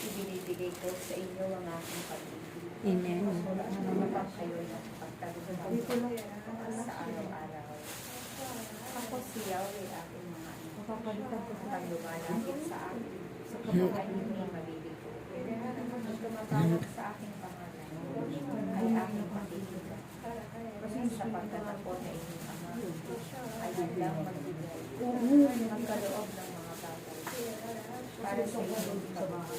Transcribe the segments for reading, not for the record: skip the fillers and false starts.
Ibinibigay ko sa inyo ang aking pag-ibig. Amen. Upang kayo ng pagtagumpay sa araw-araw. Ako si Yahweh, aking mga anak. Kapag lumalapit sa akin, ay hindi maliligo. Kung tumatawag sa aking pangalan, ay aking pakikita. Sapagkat ako na inyong ama, ay handang magbigay. Magkaloob ng mga bagay para sa inyong pagbabago.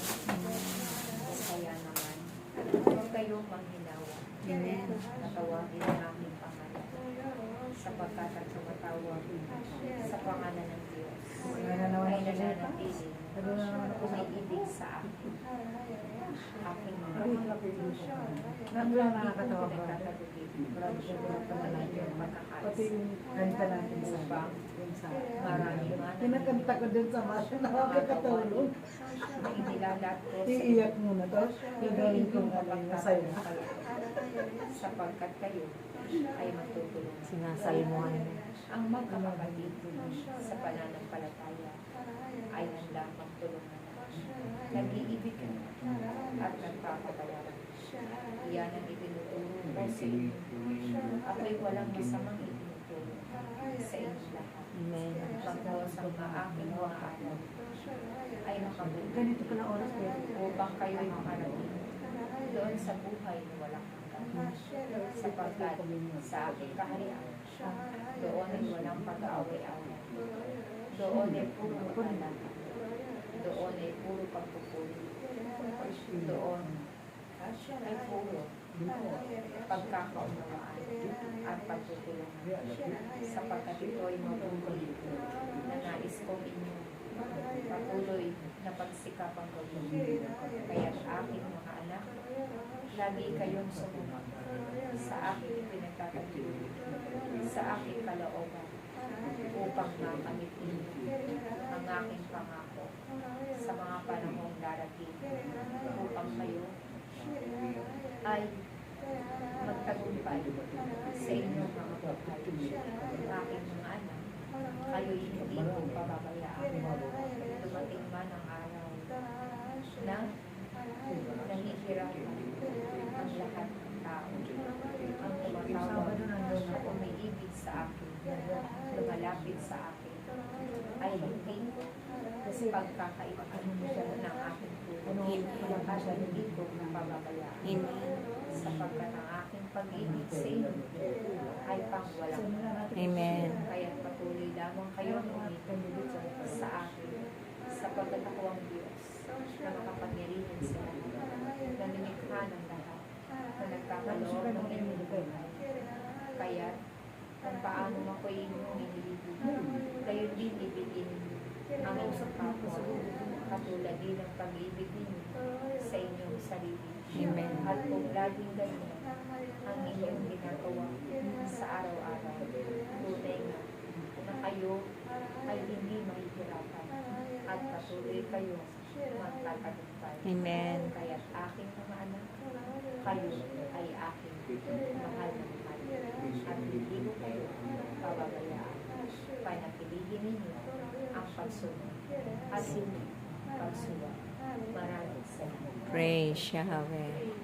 Kaya naman, huwag kayong manghinawa. Natawagin ang aking pangalan. Sapagkat ang tumatawag sa pangalan ng Diyos ay nananatili umiibig sa akin. Aking mga pinagtatagubig ang inyong Pati yung kanta natin sa upang marami. maraming Kinakanta ko din sa masya, nakakatulog. na inilalat ko sa Iiyak muna to. Gagawin kong masaya. sapagkat kayo ay matutulungan. Sinasalmuhan mo. Ang magkakapatid sa pananampalataya ay handang magtulungan. Nag-iibig at nagpapatawaran. Yan ang itinuturo ko sa inyo. Ako'y walang masamang itinuturo sa inyo lahat. Amen. Magkos ang aking mga anak ay makabuti Ganito pala oras ko. upang kayo'y makarating doon sa buhay na walang hanggan. Sapagkat sa aking kaharian, doon ay walang pag-aaway-away. Doon ay puro paglalaki. Doon ay puro pagpupuli. Doon ay puro pagkakaunawaan at pagtutulungan. Sapagkat ito ay mabuti na nais kong inyo patuloy na pagsikapang gawin. Kaya aking mga anak, lagi kayong sumunod sa aking pinagtataguyod, sa aking kalooban, upang makamit ninyo ang aking pangako sa mga panahong darating, upang kayo ay magtagumpay sa inyong mga buhay. Aking mga anak, kayo'y hindi ko pababayaan. Dumating man ang araw na nahihirapan ang lahat ng tao. Ang tumatawag na umiibig sa akin, lumalapit sa akin, ay hindi pagkakaibahan ng aking tulong at hindi ko pababayaan. Amen. Sapagkat ang aking pag-ibig sa inyo ay pangwalang Amen. kaya patuloy lamang kayo umitin sa akin, sapagkat ako ang Diyos na makapangyarihan sa lahat, na lumikha ng lahat, na nagkakaloob ng inyong buhay. Kaya kung paano ako inyong inilibig, kayo din ibigin ninyo ang inyong kapwa, katulad din ng pag-ibig ninyo sa inyong sarili. Amen. At kung laging ganyan ang inyong ginagawa sa araw-araw, tunay nga na kayo ay hindi mahihirapan at patuloy kayo magtatagumpay. Amen. Kaya't aking mga anak, kayo ay aking mahal na mahal at hindi ko kayo pababayaan. Panatilihin ninyo ang pagsunod at hindi pagsuwa. Maraming salamat. Praise Yahweh.